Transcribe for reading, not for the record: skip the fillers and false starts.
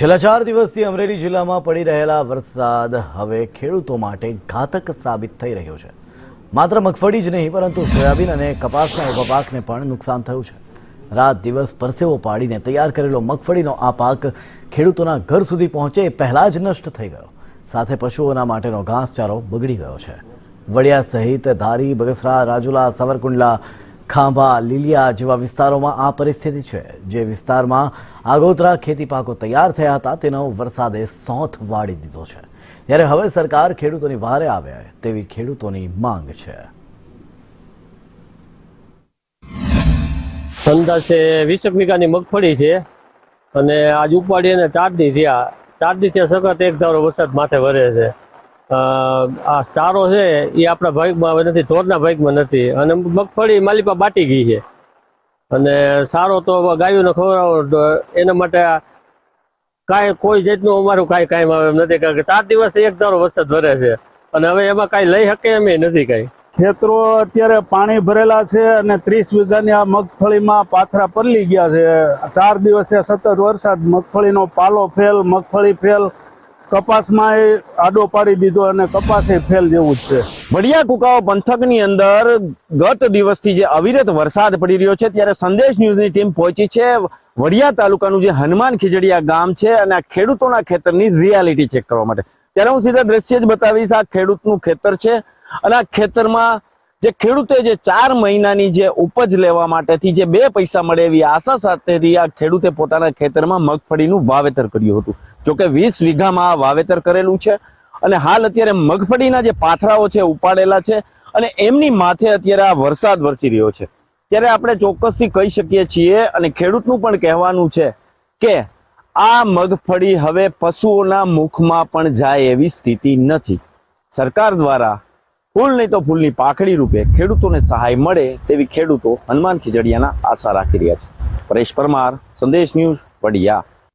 છેલ્લા 4 દિવસથી અમરેલી જિલ્લામાં પડી રહેલા વરસાદ હવે ખેડૂતો માટે ઘાતક સાબિત થઈ રહ્યો છે। માત્ર મગફળી જ નહીં પરંતુ સોયાબીન અને કપાસના ઉભા પાકને પણ નુકસાન થયું છે। રાત દિવસ પરસેવો પાડીને તૈયાર કરેલો મગફળીનો આ પાક ખેડૂતોના ઘર સુધી પહોંચે એ પહેલા જ નષ્ટ થઈ ગયો। સાથે પશુઓના માટેનો ઘાસચારો બગડી ગયો છે। વડિયા સહિત ધારી, બગસરા, રાજુલા, સાવરકુંડલા, ખાંભા, લીલિયા જેવા વિસ્તારોમાં આ પરિસ્થિતિ છે। જે વિસ્તારમાં આગોતરા ખેતી પાકો તૈયાર થયા હતા તેનો વરસાદે સોંથ વાળી દીધો છે। ત્યારે હવે સરકાર ખેડૂતોની વારે આવે તેવી ખેડૂતોની માંગ છે। અંદાજે 20 વીઘાની મગફળી છે અને આજ ઉપાડીને 4 દી થયા। 4 દી થયા સખત એક ધારો વરસાદ માથે વરે છે। આ સારો છે એ આપણા ભાગમાં નથી, ઢોરના ભાગમાં નથી અને મગફળી માલિપા બાટી ગઈ છે અને સારો તો ગાયોને ખવડાવો એના માટે કાંઈ કોઈ જાતનું અમારું કાંઈ કામ આવે એમ નથી, કારણ કે 4 દિવસથી એક ધારો વરસાદ વરે છે અને હવે એમાં કાંઈ લઈ શકે એમ નથી। કાંઈ ખેતરો અત્યારે પાણી ભરેલા છે અને 30 વીઘાની આ મગફળીમાં પાથરા પલળી ગયા છે। 4 દિવસથી સતત વરસાદ, મગફળીનો પાલો ફેલ, મગફળી ફેલ, કપાસમાં આડો પાડી દીધો અને કપાસે ફેલ જેવું જ છે। વડિયા કુકાઓ પંથકની અંદર ગત દિવસથી જે અવિરત વરસાદ પડી રહ્યો છે ત્યારે સંદેશ ન્યૂઝની ટીમ પહોંચી છે વડિયા તાલુકાનું જે હનુમાન ખીજડીયા ગામ છે અને આ ખેડૂતોના ખેતરની રિયાલિટી ચેક કરવા માટે। ત્યારે હું સીધા દ્રશ્ય જ બતાવીશ। આ ખેડૂતનું ખેતર છે અને આ ખેતરમાં જે ખેડૂતે જે 4 મહિનાની જે ઉપજ લેવા માટેથી જે 2 પૈસા મળે એવી આશા સાથેથી આ ખેડૂતે પોતાના ખેતરમાં મગફળીનું વાવેતર કર્યું હતું। જોકે 20 વીઘામાં વાવેતર કરેલું છે અને હાલ અત્યારે મગફળીના જે પાથરાઓ છે ઉપાડેલા છે અને એમની માથે અત્યારે આ વરસાદ વરસી રહ્યો છે। ત્યારે આપણે ચોક્કસથી કહી શકીએ છીએ અને ખેડૂતનું પણ કહેવાનું છે કે આ મગફળી હવે પશુઓના મુખમાં પણ જાય એવી સ્થિતિ નથી। સરકાર દ્વારા ફૂલ નહીં તો ફૂલની પાખડી રૂપે ખેડૂતોને સહાય મળે તેવી ખેડૂતો હનુમાન ખીજડીયાના આશા રાખી રહ્યા છે। પરેશ પરમાર, સંદેશ ન્યૂઝ, વડિયા।